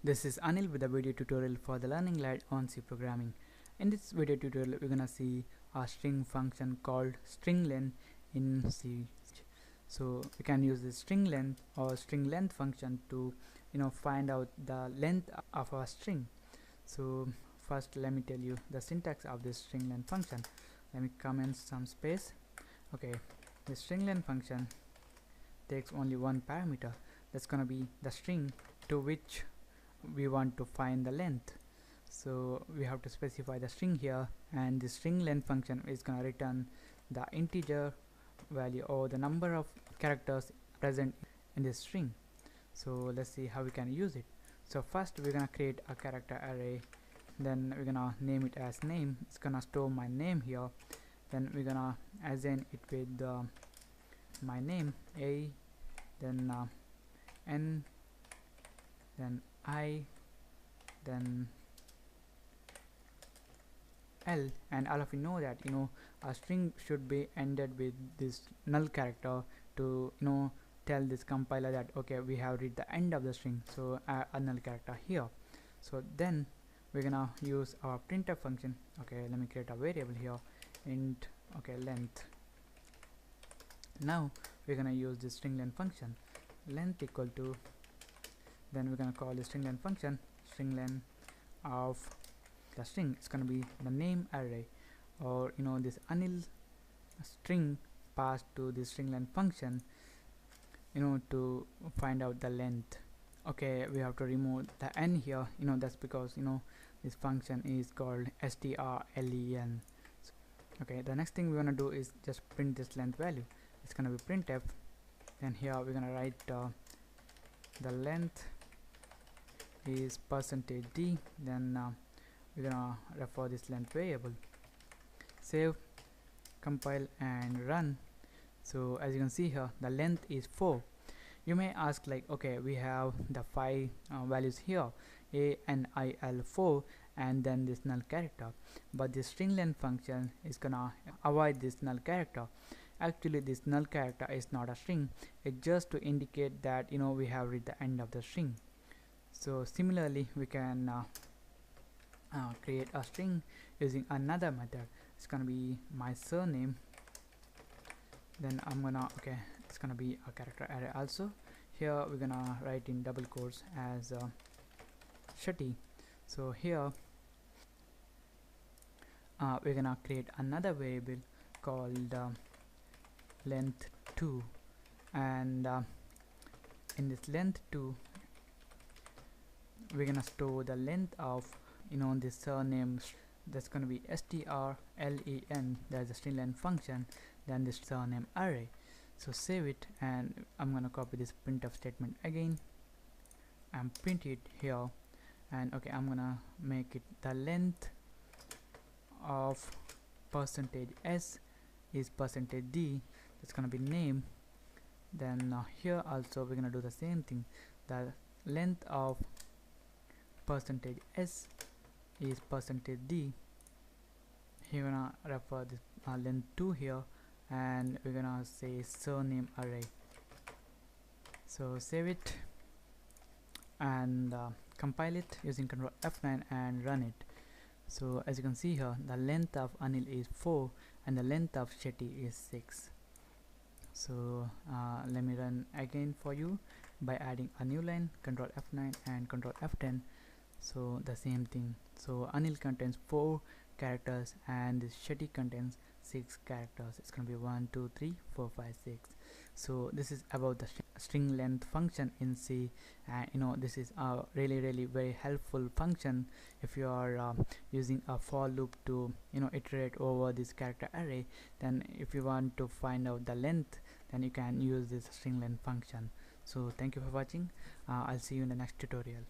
This is Anil with a video tutorial for the Learning Guide on C programming. In this video tutorial, we're gonna see a string function called strlen in C. So we can use this string length or string length function to find out the length of a string. So first, let me tell you the syntax of this string length function. Let me comment some space. Okay, the string length function takes only one parameter. That's gonna be the string to which we want to find the length. So we have to specify the string here, and the string length function is going to return the integer value or the number of characters present in this string. So let's see how we can use it. So first we're going to create a character array, then we're going to name it as name. It's going to store my name here, then we're going to assign it with my name a, then n, then I, then L, and all of you know that a string should be ended with this null character to tell this compiler that okay, we have reached the end of the string, so a null character here. So then we're gonna use our printf function. Okay, let me create a variable here, int length. Now we're gonna use this string length function, length equal to, then we're gonna call the string length function string length of the string. It's gonna be the name array, or this Anil string passed to the string length function to find out the length. Okay, we have to remove the n here, that's because this function is called strlen. Okay, the next thing we want to do is just print this length value. It's gonna be printf, and here we're gonna write the length is %d, then we're gonna refer this length variable. Save, compile and run. So as you can see here, the length is 4. You may ask, like, okay, we have the 5 values here, a, n, I, l, 4, and then this null character, but the string length function is gonna avoid this null character. Actually, this null character is not a string, it's just to indicate that we have reached the end of the string. So similarly, we can create a string using another method. It's gonna be my surname, then it's gonna be a character array also. Here we're gonna write in double quotes as Shetty. So here we're gonna create another variable called length 2, and in this length 2 we're gonna store the length of this surname. That's gonna be strlen, that's the string length function, then this surname array. So save it, and I'm gonna copy this printf statement again and print it here, and okay, I'm gonna make it the length of %s is %d. That's gonna be name. Then here also we're gonna do the same thing. The length of %s is %d. Here we're gonna refer this length 2 here, and we're gonna say surname array. So save it and compile it using Ctrl F9 and run it. So as you can see here, the length of Anil is 4 and the length of Shetty is 6. So let me run again for you by adding a new line, Ctrl F9 and Ctrl F10. So the same thing. So Anil contains 4 characters and this Shetty contains 6 characters. It's gonna be 1 2 3 4 5 6. So this is about the string length function in C, and this is a really very helpful function if you are using a for loop to iterate over this character array. Then if you want to find out the length, then you can use this string length function. So thank you for watching. I'll see you in the next tutorial.